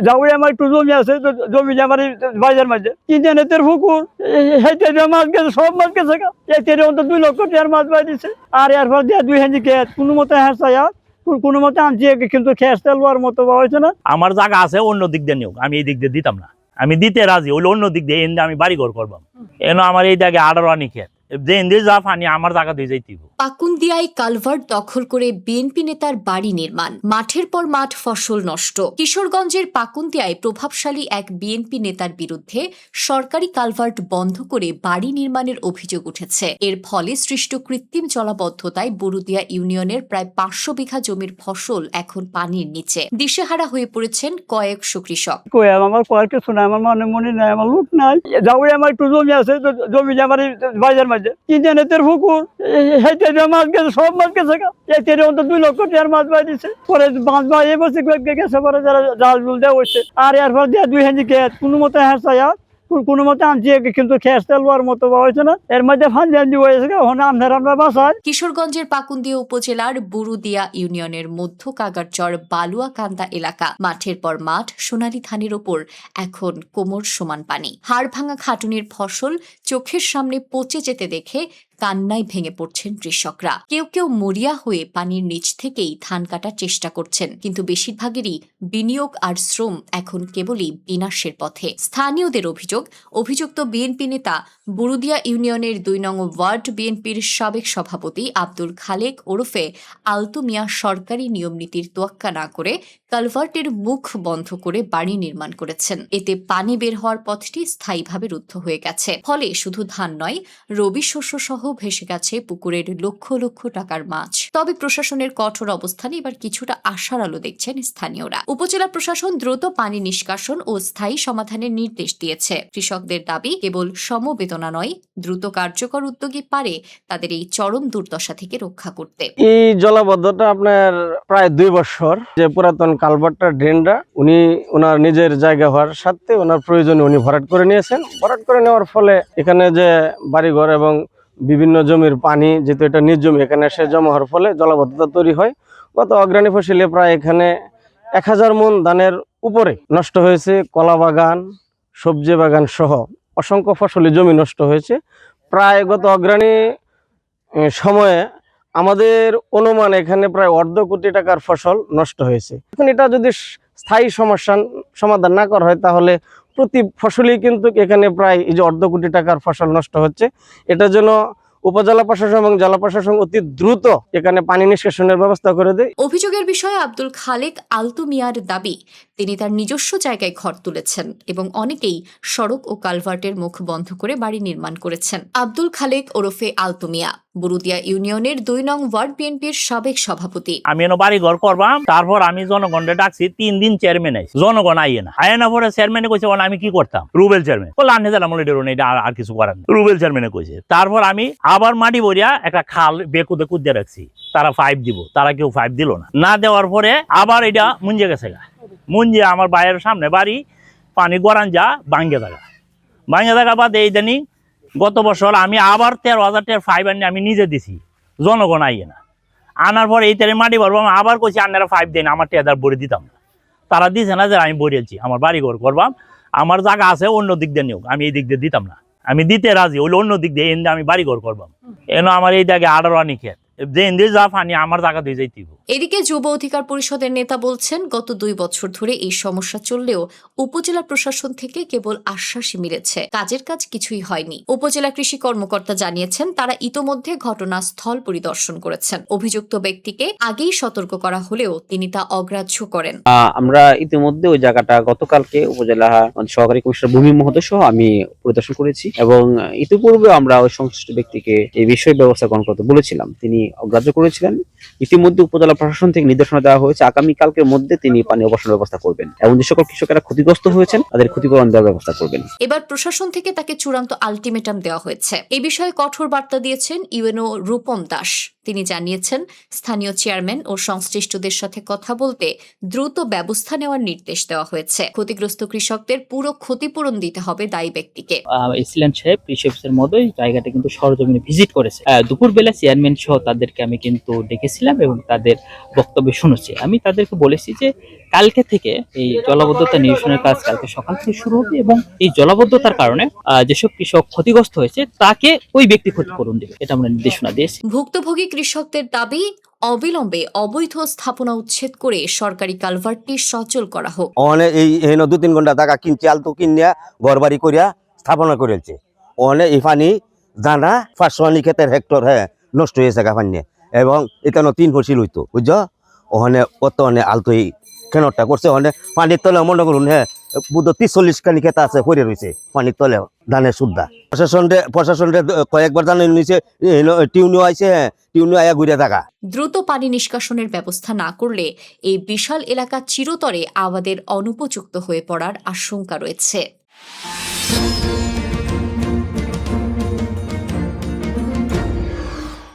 যাও আমার একটু জমি আছে, জমি আমার বাজার মাঝে কিনতে পুকুর মাছ গেছে, সব মাছ গেছে, অন্তত 2 লক্ষ টাকার মাছ বাই দিছে। আর এরপর দিয়ে 2 হেঁজি খেত কোনো মতো হ্যাঁ কোনো মতে আনছি, কিন্তু খেস তেলবার মতো হয়েছে না। আমার জায়গা আছে অন্য দিক দিয়ে নিয়োগ, আমি এই দিক দিয়ে দিতাম না, আমি দিতে রাজি হইলে অন্য দিক দিয়ে এনে আমি বাড়ি ঘর করবাম। এনে আমার এই জায়গায় 18 আনি খেত, যে এনে যা পানি আমার জায়গা দিয়ে যাইতেইব। পাকুন্দিয়ায় কালভার্ট দখল করে বিএনপি নেতার বাড়ি নির্মাণ, মাঠের পর মাঠ ফসল নষ্ট। কিশোরগঞ্জের পাকুন্দিয়ায় প্রভাবশালী এক বিএনপি নেতার বিরুদ্ধে সরকারি কালভার্ট বন্ধ করে বাড়ি নির্মাণের অভিযোগ উঠেছে। এর ফলে সৃষ্ট কৃত্রিম জলাবদ্ধতায় বরুদিয়া ইউনিয়নের প্রায় 500 বিঘা জমির ফসল এখন পানির নিচে। দিশেহারা হয়ে পড়েছেন কয়েকশো কৃষক। আমার কয়েক কিছু নাই, আমার মনে নাই, আমার লোক নাই। যাও আমার একটু জমি আছে, জমি আমার বাজার মাঝে কিনতে পুকুর মাছ গেছে, সব মাছ গেছে, অন্তত 2 লক্ষ টাকার মাছ বাই দিছে। পরে মাছ বাই বসে গেছে, পরে যারা জাল জুল দেওয়া হয়েছে। আর এরপর দিয়ে 2 হেঁজি খেত কোনো মতো হ্যাঁ কোনো মতে আনছি, কিন্তু খেস তেলবার মতো হয়েছে না। এর মধ্যে ফান্দি হয়েছে, আমরা বাসায়। কিশোরগঞ্জের পাকুন্দিয়া উপজেলার বুরুদিয়া ইউনিয়নের মধ্য কাগারচর বালুয়াকান্দা এলাকা, মাঠের পর মাঠ সোনালী ধানের ওপর এখন কোমর সমান পানি। হাড় ভাঙা খাটুনির ফসল চোখের সামনে পচে যেতে দেখে কান্নায় ভেঙে পড়ছেন কৃষকরা। কেউ কেউ মরিয়া হয়ে পানির নিচ থেকেই ধান কাটার চেষ্টা করছেন, কিন্তু বেশিরভাগেরই বিনিয়োগ আর শ্রম এখন কেবলই বিনাশের পথে। স্থানীয়দের অভিযুক্ত বিএনপি নেতা বুরুদিয়া ইউনিয়নের 2 নং ওয়ার্ড বিএনপির সাবেক সভাপতি আব্দুল খালেক ওরফে আলতু মিয়া সরকারি নিয়ম নীতির তোয়াক্কা না করে কালভার্টের মুখ বন্ধ করে বাড়ি নির্মাণ করেছেন। এতে পানি বের হওয়ার পথটি স্থায়ীভাবে রুদ্ধ হয়ে গেছে। ফলে শুধু ধান নয়, রবি শস্য সহ ভেসে গেছে পুকুরের লক্ষ লক্ষ টাকার মাছ। তবে প্রশাসনের কঠোর অবস্থানে এবার কিছুটা আশার আলো দেখছেন স্থানীয়রা। উপজেলা প্রশাসন দ্রুত পানি নিষ্কাশন ও স্থায়ী সমাধানের নির্দেশ দিয়েছে। কৃষকদের দাবি, কেবল সমবেদনা নয়, দ্রুত কার্যকর উদ্যোগই পারে তাদের এই চরম দুর্দশা থেকে রক্ষা করতে। এই জলাবদ্ধতা আপনার প্রায় 2 বছর, যে পুরাতন কালভার্টটা ড্রেনটা উনি ওনার নিজের জায়গা হওয়ার সাথে ওনার প্রয়োজনে উনি ভরাট করে নিয়েছেন। ভরাট করে নেওয়ার ফলে এখানে যে বাড়িঘর এবং বিভিন্ন জমির পানি, যেহেতু এটা নিজ জমি, এখানে এসে জমা হওয়ার ফলে জলাবদ্ধতা তৈরি হয়। গত অগ্রণী ফসলে প্রায় এখানে 1000 মণ ধানের উপরে নষ্ট হয়েছে। কলা বাগান, সবজি বাগান সহ অসংখ্য ফসলি জমি নষ্ট হয়েছে। প্রায় গত অগ্রণী সময়ে আমাদের অনুমান এখানে প্রায় 1.5 কোটি টাকার ফসল নষ্ট হয়েছে। এখন এটা যদি স্থায়ী সমস্যা সমাধান না করা হয়, তাহলে প্রতি ফসলই কিন্তু এখানে প্রায় এই যে 1.5 কোটি টাকার ফসল নষ্ট হচ্ছে। এটা যেন উপজেলা প্রশাসন এবং জেলা প্রশাসন অতি দ্রুত এখানে পানি নিষ্কাশনের ব্যবস্থা করে দেয়। অভিযোগের বিষয়ে আব্দুল খালেক আলতু মিয়ার দাবি, তিনি তার নিজস্ব জায়গায় ঘর তুলেছেন এবং অনেকেই সড়ক ও কালভার্টের মুখ বন্ধ করে বাড়ি নির্মাণ করেছেন। আব্দুল খালেক ওরফে আলতু মিয়া বুরুদিয়া ইউনিয়নের 2 নং ওয়ার্ড বিএনপির সাবেক সভাপতি। আমি এনে বাড়ি ঘর করবাম, তারপর আমি জনগণকে ডাকছি, 3 দিন চেয়ারম্যান আইছে, জনগণ আইয়ে না। আয়না পরে চেয়ারম্যানে কইছে আমি কি করতাম, রুবেল চেয়ারম্যান বলে আনে দিলাম, আর কিছু করার নেই, রুবেল চেয়ারম্যানে কইছে। তারপর আমি আবার মাটি ভরিয়া একটা খাল বেকুদে কুদিয়ে রাখছি, তারা 5 দিব, তারা কেউ 5 দিল না দেওয়ার পরে আবার এটা মুঞ্জে গেছে গা। মুঞ্জে আমার বাইরের সামনে বাড়ি, পানি গড়ান যা ভাঙ্গে থাকা বাদে এই জানি গত বছর আমি আবার 13,000 টাকার 5 আনি আমি নিজে দিছি, জনগণ আইয়ে না। আনার পর এই তারে মাটি ভরবাম, আবার কইছি আপনারা 5 দেন, আমার টেদার বড়ি দিতাম না, তারা দিছে না, যে আমি বড়িয়েছি, আমার বাড়ি ঘর করবাম, আমার জায়গা আছে অন্য দিক দিয়ে নিয়োগ, আমি এই দিক দিয়ে দিতাম না, আমি দিতে রাজি হইলে অন্য দিক দিয়ে এনে আমি বাড়ি ঘর করবাম। এনে আমার এই জায়গায় 18 আনি খেত, যে এনে যা পানি আমার জায়গা দিয়ে যাইতেইব। এদিকে যুব অধিকার পরিষদের নেতা বলছেন, গত 2 বছর ধরে এই সমস্যা চললেও উপজেলা প্রশাসন থেকে কেবল আশ্বাসই মিলেছে, কাজের কাজ কিছুই হয়নি। উপজেলা কৃষি কর্মকর্তা জানিয়েছেন, তারা ইতোমধ্যে ঘটনাস্থল পরিদর্শন করেছেন। অভিযুক্ত ব্যক্তিকে আগেই সতর্ক করা হলেও তিনি তা অগ্রাহ্য করেন। আমরা ইতিমধ্যে ওই জায়গাটা গতকালকে উপজেলা সহকারী কমিশনার ভূমি মহোদয় সহ আমি পরিদর্শন করেছি এবং ইতিপূর্বে আমরা ওই সংশ্লিষ্ট ব্যক্তিকে এই বিষয়ে ব্যবস্থা গ্রহণ করতে বলেছিলাম, তিনি অগ্রাহ্য করেছিলেন। ইতিমধ্যে উপজেলা প্রশাসন থেকে নির্দেশনা দেওয়া হয়েছে, আগামীকালকের মধ্যে তিনি পানি অবসানের ব্যবস্থা করবেন এবং যে সকল কৃষকেরা ক্ষতিগ্রস্ত হয়েছেন তাদের ক্ষতিপূরণ দেওয়ার ব্যবস্থা করবেন। এবার প্রশাসন থেকে তাকে চূড়ান্ত আলটিমেটাম দেওয়া হয়েছে। এই বিষয়ে কঠোর বার্তা দিয়েছেন ইউএনও রূপম দাস। তিনি জানিয়েছেন, স্থানীয় চেয়ারম্যান ও সংশ্লিষ্টদের সাথে কথা বলতে দ্রুত ব্যবস্থা নেওয়ার নির্দেশ দেওয়া হয়েছে। ক্ষতিগ্রস্ত কৃষকদের পুরো ক্ষতিপূরণ দিতে হবে দায়ী ব্যক্তিকে। এক্সিলেন্ট সাহেব কৃষি অফিসের মধ্যে জায়গাটা কিন্তু সরজমিনে ভিজিট করেছে। দুপুরবেলা চেয়ারম্যান সহ তাদেরকে আমি কিন্তু ডেকেছিলাম এবং তাদের বক্তব্য শুনেছি। আমি তাদেরকে বলেছি যে কালকে থেকে এই জলাবদ্ধতা নিরসনের কাজ কালকে সকাল থেকে শুরু হবে এবং এই জলাবদ্ধতার কারণে যেসব কৃষক ক্ষতিগ্রস্ত হয়েছে তাকে ওই ব্যক্তি ক্ষতিপূরণ দেবে, এটা আমরা নির্দেশনা দিয়েছি। ভুক্তভোগী কৃষকদের দাবি অবিলম্বে অবৈধ স্থাপনা উচ্ছেদ করে সরকারি কালভার্টটি সচল করা হোক। অনেক এই 2-3 ঘন্টা টাকা কিনছে আলতু কিনিয়া ঘর বাড়ি করিয়া স্থাপনা করেছে। অনেক এই পানি জানা 500 ক্ষেতের হেক্টর নষ্ট হয়েছে পানি এবং এখানে 3 ফসিল হইতো বুঝছো। ওখানে কত অনেক আলতু এই কেনটা করছে অনেক পানির তলে মনে করুন বুধ 30-40 খানি ক্ষেত আছে পড়ে রয়েছে পানির তলে ধানের সুদ্ধা। প্রশাসনরে কয়েকবার জানানো নিয়েছে, টিউনিও আইছে, টিউনিও আয়া ঘুরে থাকা। দ্রুত পানি নিষ্কাশনের ব্যবস্থা না করলে এই বিশাল এলাকা চিরতরে আবাদের অনুপযুক্ত হয়ে পড়ার আশঙ্কা রয়েছে।